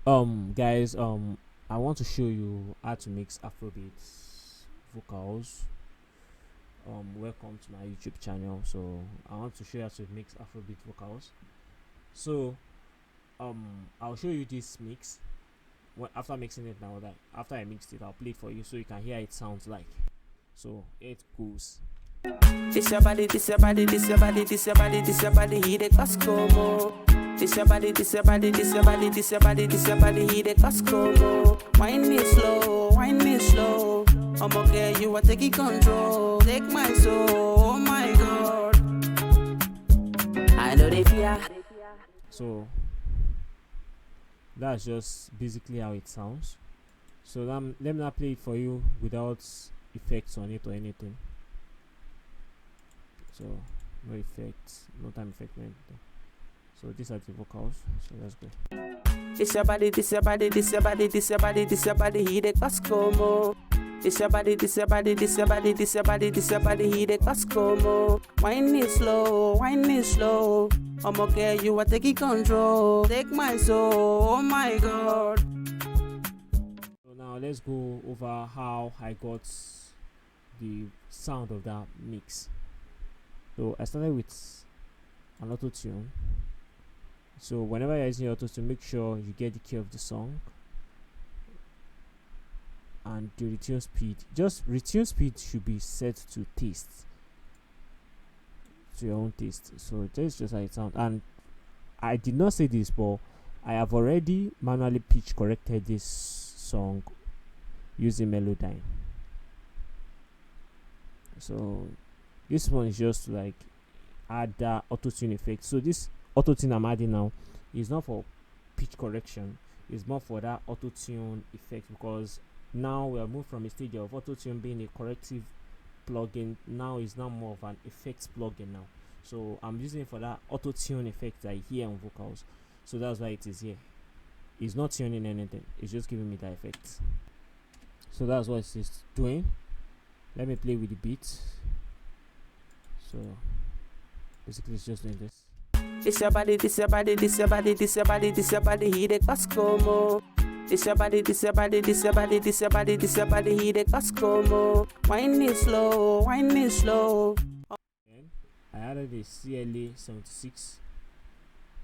Guys, I want to show you how to mix afrobeats vocals. Welcome to my YouTube channel. So I want to show you how to mix afrobeat vocals. So I'll show you this mix. After mixing it now, that after I mixed it, I'll play it for you so you can hear how it sounds like. So here it goes. This your body, this your body, this your body, this your body, this your body, he the Costco. This your body, this your body, this your body, this your body, this your body, he the Costco. Wind me slow, wind me slow. I'm okay, you are taking control. Take my soul, oh my God. I know they fear. So that's just basically how it sounds. So let me not play it for you without effects on it or anything. So no effects, no time effect, no anything. So these are the vocals. So let's go. This your body, this your body, this your body, this your body, this your body, he the Costco. This your body, this your body, this your body, this your body, this your body, he the Costco. Wind me slow, wind me slow. I'm okay, you are taking control. Take my soul, oh my God. So now let's go over how I got the sound of that mix. So I started with an autotune. So whenever you're using autotune, make sure you get the key of the song and the retune speed. Just retune speed should be set to taste, to your own taste. So this is just how it sounds. And I did not say this, but I have already manually pitch corrected this song using Melodyne. So this one is just to like add that autotune effect. So this autotune I'm adding now is not for pitch correction, it's more for that autotune effect, because now we have moved from a stage of autotune being a corrective plugin. Now it's now more of an effects plugin now. So I'm using it for that autotune effect I hear on vocals. So that's why it is here. It's not tuning anything, it's just giving me that effect. So that's what it is doing. Let me play with the beat. So basically it's just doing this. This your body, this your body, this your body, this your body, this your body, he the Costco. This your body, this your body, this your body, this your body, this your body, he the Costco. Wind me slow, wind me slow. Then I added a CLA 76,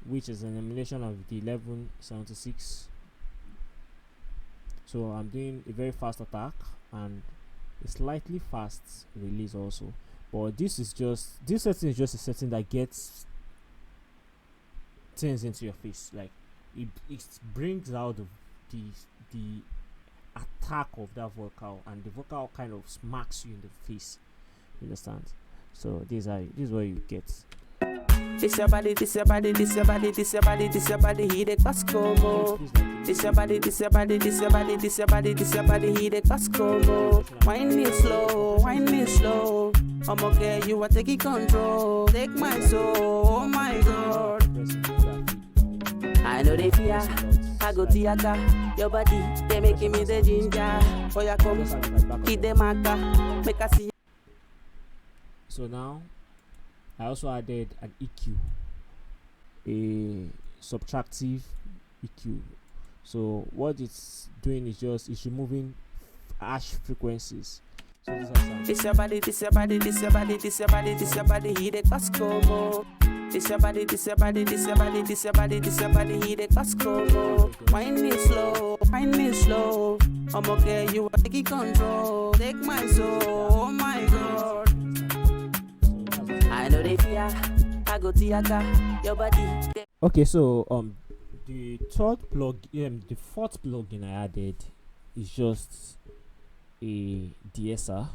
which is an emulation of the 1176. So I'm doing a very fast attack and a slightly fast release also. But this setting is just a setting that gets things into your face. Like it brings out the attack of that vocal, and the vocal kind of smacks you in the face. You understand? So this is what you get. This your body, this your body, this your body, this your body, this your body, he the Costco. This your body, this your body, this your body, this your body, this your body, he the Costco. Wind me slow, wind me slow. I'm okay, you are taking control. Take my soul, oh my God. I know they fear. I go theater. Your body, they making me the ginger. Oh yeah, come, hit the marker, make us see. So now I also added an EQ, a subtractive EQ. So what it's doing is it's removing harsh frequencies. So this your body, this your body, this your body, this your body, this your body, he the Costco. This your body, this your body, this your body, this your body, this your body, he the Costco. Wind me slow, wind me slow. I'm okay, you are taking control. Take my soul, oh my God. I know they fear. I go theater. Your body. Okay, so the fourth plugin I added is just a de-esser.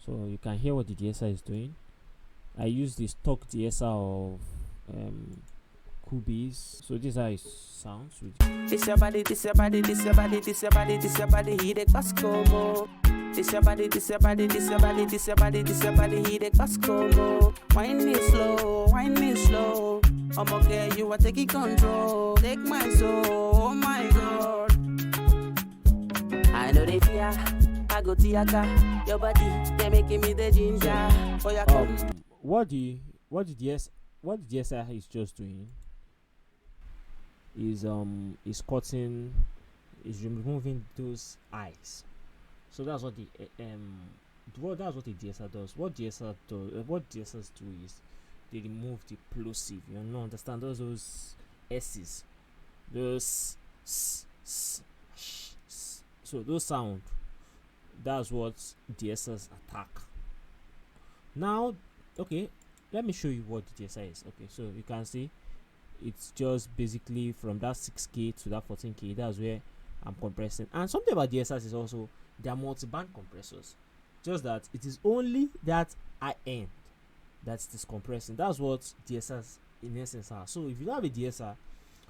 So you can hear what the de-esser is doing. I use the stock de-esser of Cubase. So this is how it sounds. This your body, this your body, this your body, this your body, this your body, he the Costco. This your body, this your body, this your body, this your body, this your body, he the Costco. Wind me slow, wind me slow. I'm okay, you are taking control. Take my soul, oh my God. I know they fear. I go theater. Your body, they making me the ginger. Oh yeah, come. What the DSI is just doing is cutting, is removing those eyes. So that's what that's what the de-esser does. What de-essers do is they remove the plosive. You know, understand those s's, those so those sound. That's what de-essers attack. Now, okay, let me show you what the de-esser is. Okay, so you can see it's just basically from that 6K to that 14K. That's where I'm compressing. And something about de-essers is also they are multi-band compressors. Just that it is only that high end that's compressing. That's what de-essers in essence are. So if you don't have a de-esser,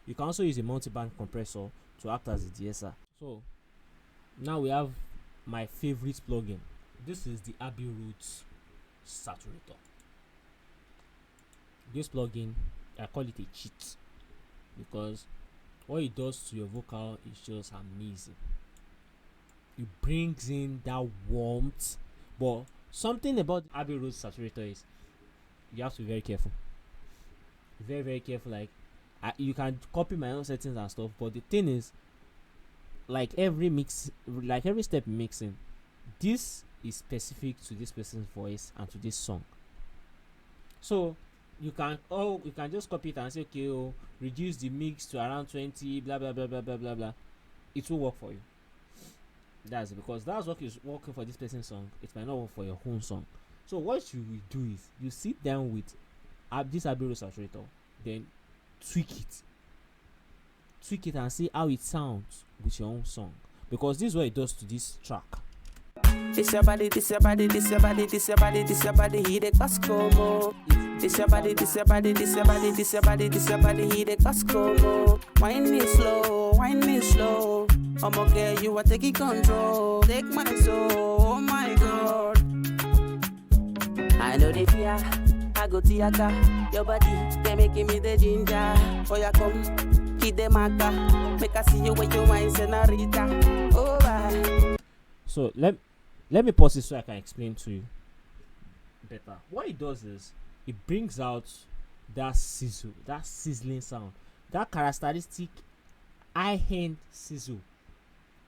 you can also use a multi-band compressor to act as a de-esser. So now we have my favorite plugin. This is the Abbey Root Saturator. This plugin, I call it a cheat because what it does to your vocal is just amazing. It brings in that warmth, but something about the Abbey Root Saturator is you have to be very careful. Very, very careful. Like you can copy my own settings and stuff, but the thing is, like every step mixing, this is specific to this person's voice and to this song. So you can just copy it and say, okay, reduce the mix to around 20, blah blah blah blah blah blah blah. It will work for you. That's because that's what is working for this person's song. It might not work for your own song. So what you will do is you sit down with this Abbey Root Saturator, then tweak it and see how it sounds with your own song, because this is what it does to this track. This your body, this your body, this your body, this your body, this your body, he the Costco. This your body, this your body, this your body, this your body, this your body, he the Costco. Wine me slow, wine me slow. I'm okay, you are taking control. Take my soul, oh my God. I know the fear, I go theater. Your body, they making me the ginger. Oh yeah, come, hit the maca. Make I see you when you wine, senorita. Oh bye. So let me pause it so I can explain to you better. What it does is it brings out that sizzle, that sizzling sound, that characteristic high-end sizzle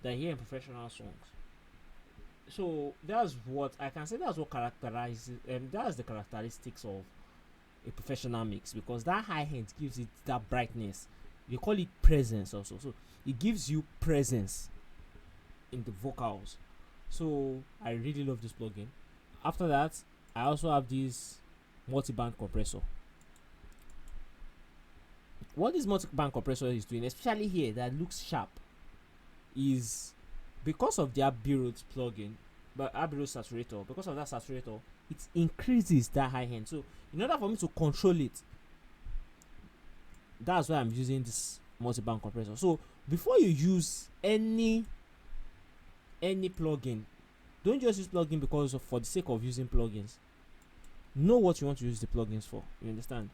that you hear in professional songs. So that's what I can say. That's what characterizes, that's the characteristics of a professional mix, because that high end gives it that brightness. We call it presence also. So it gives you presence in the vocals. So I really love this plugin. After that, I also have this multi-band compressor. What this multi-band compressor is doing, especially here that looks sharp, is because of the Abbey Root plugin, but Abbey Root Saturator, because of that saturator, it increases that high end. So in order for me to control it, that's why I'm using this multi-band compressor. So before you use any plugin, don't just use plugin because for the sake of using plugins. Know what you want to use the plugins for. You understand?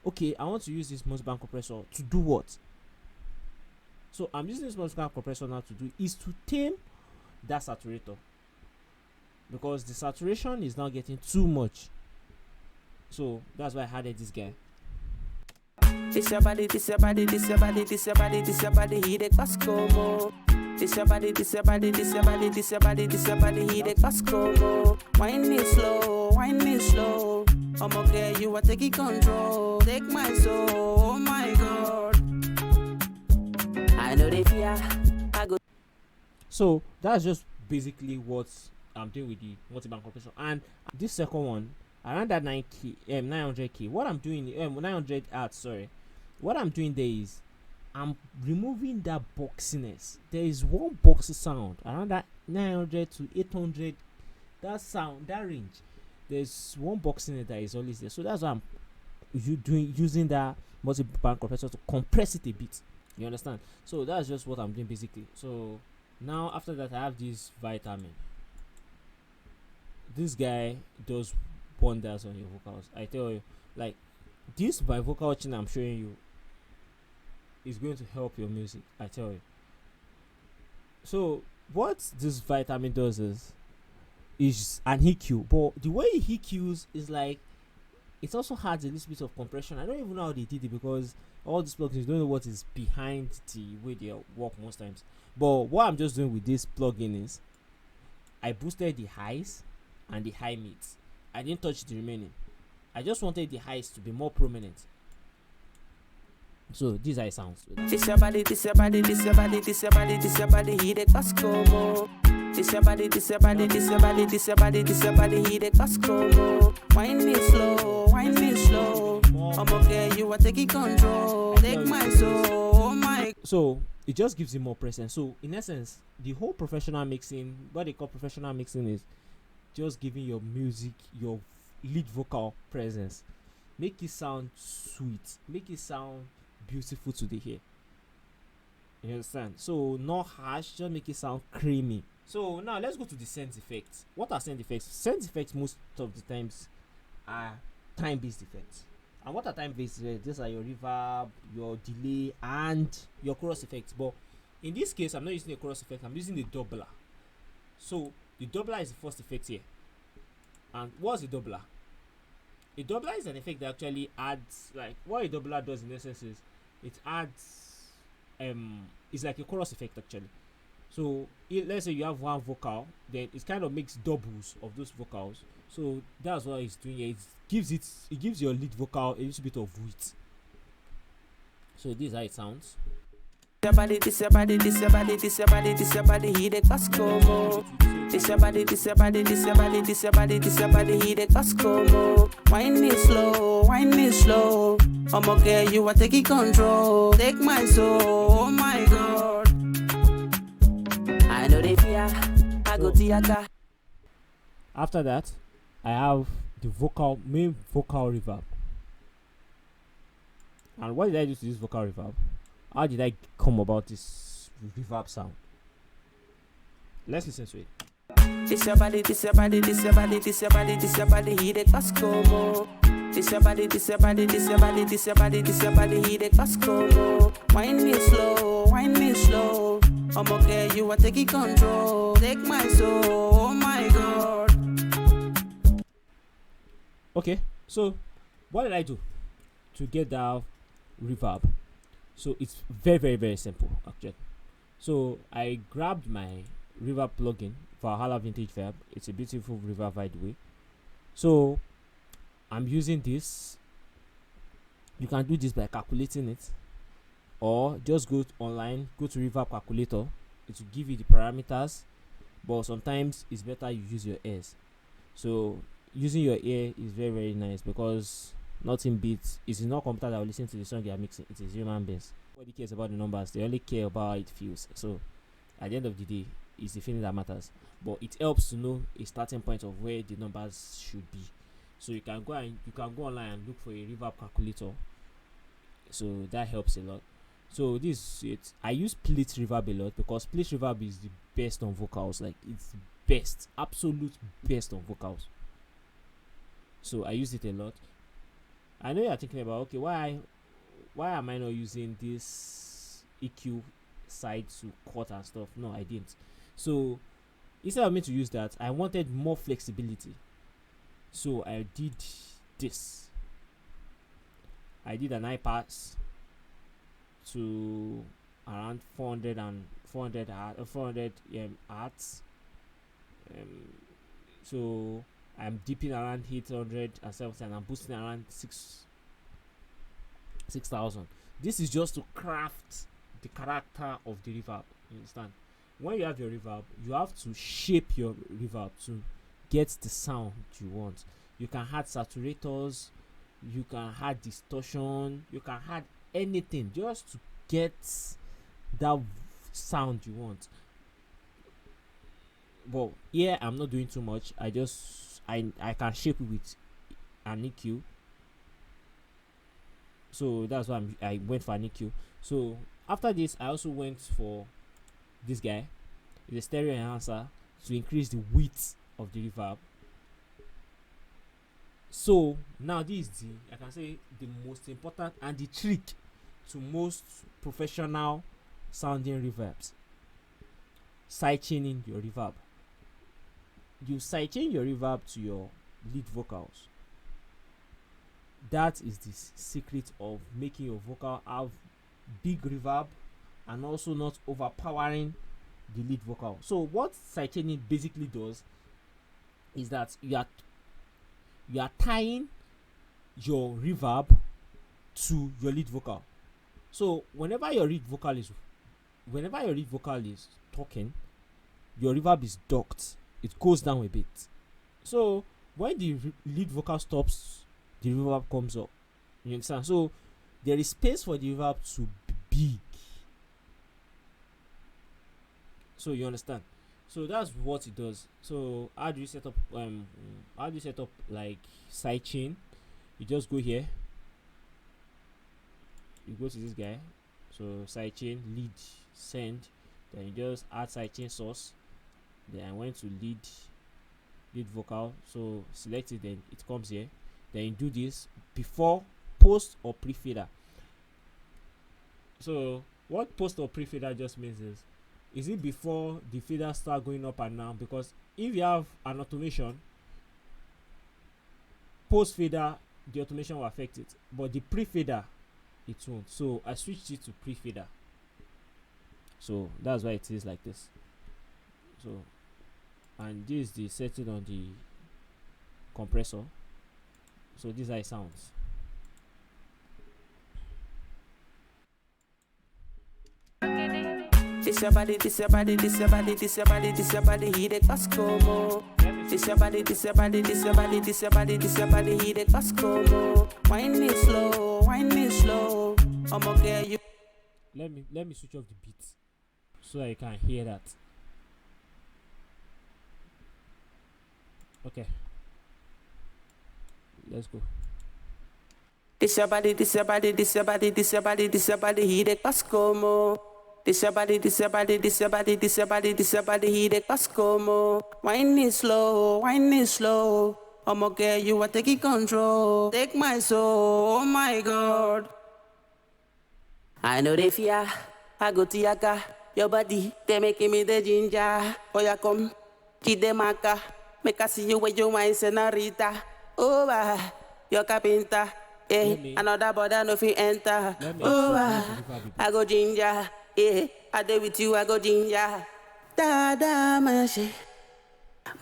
Okay, I want to use this multi-band compressor to do what? So I'm using this multi-band compressor now to do is to tame that saturator, because the saturation is now getting too much. So that's why I added this guy. This your body, this your body, this your body, this your body, this your body, he the Costco. This your body, this your body, this your body, this your body, this your body, he the Costco. Wine me slow, wine me slow. I'm okay, you are taking control. Take my soul, oh my God. I know the fear, I go. So that's just basically what I'm doing with the multi-band compressor. And this second one, around that 900k, what I'm doing 900 hertz, sorry, what I'm doing there is I'm removing that boxiness. There is one boxy sound around that 900 to 800, that sound, that range. There's one boxiness that is always there. So that's why I'm using that multi-band compressor to compress it a bit. You understand? So that's just what I'm doing basically. So now after that, I have this vitamin. This guy does wonders on your vocals. I tell you, like this my vocal chin I'm showing you is going to help your music. I tell you. So what this vitamin does is an EQ, but the way he EQs is like it also adds a little bit of compression. I don't even know how they did it, because all these plugins don't know what is behind the way they work most times. But what I'm just doing with this plugin is I boosted the highs and the high mids. I didn't touch the remaining. I just wanted the highs to be more prominent. So these are sounds. This your body, this your body, this your body, this your body, this your body, he the Costco. This your body, this your body, this your body, this your body, this your body, he the Costco. Wind me slow, wind me slow. I'm okay, you are taking control. Take my soul, oh my. So it just gives you more presence. So in essence, the whole professional mixing, what they call professional mixing, is just giving your music your lead vocal presence. Make it sound sweet, make it sound beautiful to the ear. You understand? So not harsh, just make it sound creamy. So now let's go to the sense effects. What are sense effects? Sense effects most of the times are time-based effects. And what are time-based effects? These are your reverb, your delay, and your chorus effects. But in this case, I'm not using a chorus effect, I'm using the doubler. So the doubler is the first effect here. And what's the doubler? A doubler is an effect that actually adds, like, what a doubler does in essence is it adds it's like a chorus effect actually. So let's say you have one vocal, then it kind of makes doubles of those vocals. So that's what it's doing here. It gives your lead vocal a little bit of weight. So this is how it sounds. This your body, this your body, this your body, this your body, this your body, he the Costco. This your body, this your body, this your body, this your body, this your body, he the Costco. Wind me slow, wind me slow. I'm okay, you are taking control. Take my soul, oh my God. I know they fear, I go theater. After that, I have the main vocal reverb. And what did I do to this vocal reverb? How did I come about this reverb sound? Let's listen to it. This your body, this your body, this your body, this your body, this your body, he the Costco. This your body, this your body, this your body, this your body, this your body, he the Costco. Wind me slow, wind me slow. I'm okay, you are taking control. Take my soul, oh my God. Okay, so what did I do to get that reverb? So it's very, very, very simple actually. So I grabbed my reverb plugin, Valhalla Vintage Verb. It's a beautiful reverb, by the way. So I'm using this. You can do this by calculating it, or just go online, go to reverb calculator. It will give you the parameters, but sometimes it's better you use your ears. So using your ear is very, very nice, because nothing beats, it's not computer that will listen to the song you are mixing, it is human beings. Nobody cares about the numbers, they only care about how it feels. So at the end of the day, it's the feeling that matters, but it helps to know a starting point of where the numbers should be. So you can go online and look for a reverb calculator. So that helps a lot. So this is it. I use split reverb a lot, because split reverb is the best on vocals. Like, it's the best, absolute best on vocals. So I use it a lot. I know you're thinking about, okay, why am I not using this EQ side to cut and stuff? No, I didn't. So instead of me to use that, I wanted more flexibility. So I did this. I did an high pass to around 400 hertz. So I'm dipping around 800 and 700, and I'm boosting around 6,000. This is just to craft the character of the reverb. You understand? When you have your reverb, you have to shape your reverb to get the sound you want. You can add saturators, you can add distortion, you can add anything just to get that sound you want. Well, here I'm not doing too much. I can shape it with an EQ. So that's why I went for an EQ. So after this, I also went for this guy, the stereo enhancer, to increase the width of the reverb. So now this is I can say the most important and the trick to most professional sounding reverbs: sidechaining your reverb. You sidechain your reverb to your lead vocals. that is the secret of making your vocal have big reverb and also not overpowering the lead vocal. So what sidechaining basically does is that you are tying your reverb to your lead vocal. So whenever your lead vocal is talking, your reverb is docked. It goes down a bit. So when the lead vocal stops, the reverb comes up. You understand? So there is space for the reverb to be big. So you understand? So that's what it does. So how do you set up like sidechain? You just go here, you go to this guy, so sidechain lead send, then you just add sidechain source, then I went to lead vocal, so select it, then it comes here, then you do this before post or pre-fader. So what post or pre-fader just means is it before the fader start going up and down? Because if you have an automation, post fader the automation will affect it, but the pre-fader it won't. So I switched it to pre-fader, so that's why it is like this. So, and this is the setting on the compressor. So this is how it sounds. This your body, this your body, this your body, this your body, this your body, he the Costco. This your body, this your body, this your body, this your body, this your body, he the Costco. Wine it slow, wine it slow. I'ma get you. Let me switch off the beat so I can hear that. Okay, let's go. This your body, this your body, this your body, this your body, this your body, he the Costco. This your body, this your body, this your body, this your body, this your body, he the Costco. Wine it slow, wine it slow. I'ma get you, I take it control. Take my soul, oh my God. I know they fear, I go to Yaka. Your body, they making me the ginger. Oh yeah, come, keep the marker. Make I see you with your wine, senorita. Oh, your carpenter. Eh, another body no fi enter. Oh, I go ginger. Eh, I dey with you, I go ginger. Dada mashe,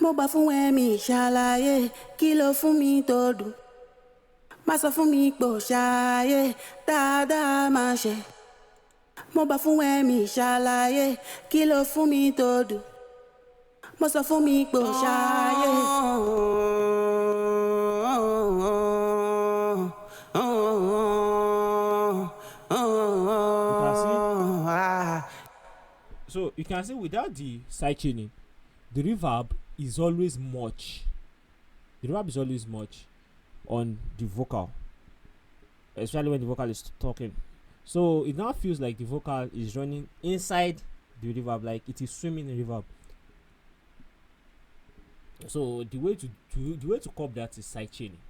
mo bá fún ẹ̀mí ṣàlàyé, kí ló fún mi tó dùn. Má sọ fún mi pò ṣàyè, dada mashe, mo bá fún ẹ̀mí ṣàlàyé, kí ló fún mi tó dùn. Má sọ fún mi pò ṣàyè. So you can see without the sidechaining, the reverb is always much. The reverb is always much on the vocal, especially when the vocal is talking. So it now feels like the vocal is running inside the reverb, like it is swimming in reverb. So the way to cope that is sidechaining.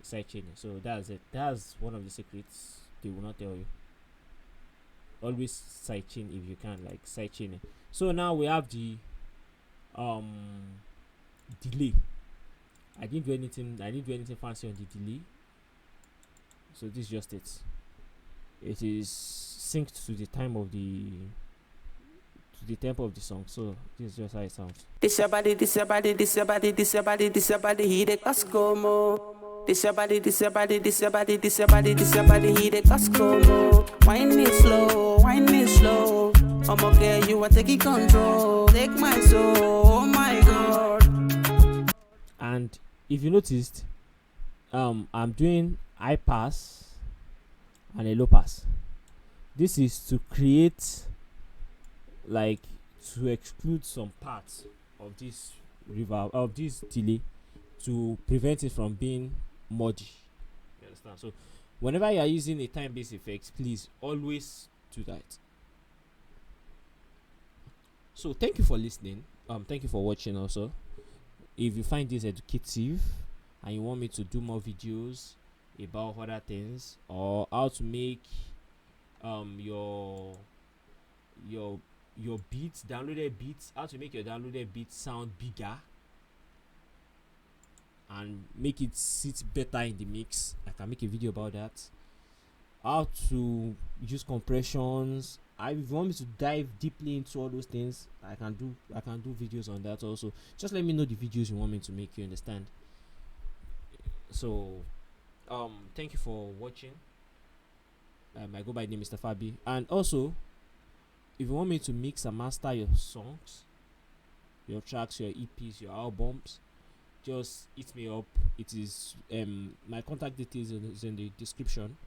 Sidechaining. So that's it. That's one of the secrets they will not tell you. Always sidechain if you can, like sidechaining. So now we have the delay. I didn't do anything fancy on the delay. So this is just it. It is synced to the time of the tempo of the song. So this is just how it sounds. This your body, this your body, this your body, this your body, this your body, he the Costco. This your body, this your body, this your body, this your body, this your body, he the Costco. Wine it slow, wine it slow. I'ma get you, I take it control. Take my soul, oh my God. And if you noticed, I'm doing high pass and a low pass. This is to create, like, to exclude some parts of this reverb, of this delay, to prevent it from being muddy. You understand? So whenever you are using a time-based effect, please always do that. So thank you for listening. Thank you for watching also. If you find this educative and you want me to do more videos about other things, or how to make your beats, downloaded beats, how to make your downloaded beats sound bigger, and make it sit better in the mix. I can make a video about that. How to use compressions. If you want me to dive deeply into all those things, I can do videos on that also. Just let me know the videos you want me to make, you understand? So thank you for watching. I go by the name Mr. Fabi. And also, if you want me to mix and master your songs, your tracks, your EPs, your albums, just hit me up. It is my contact details is in the description.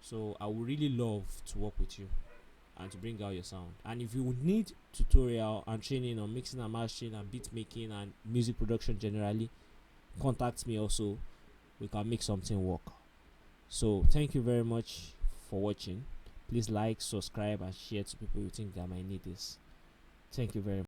So I would really love to work with you and to bring out your sound. And if you need tutorial and training on mixing and mastering and beat making and music production generally, contact me also. We can make something work. So thank you very much for watching. Please like, subscribe, and share to people who think that might need this. Thank you very much.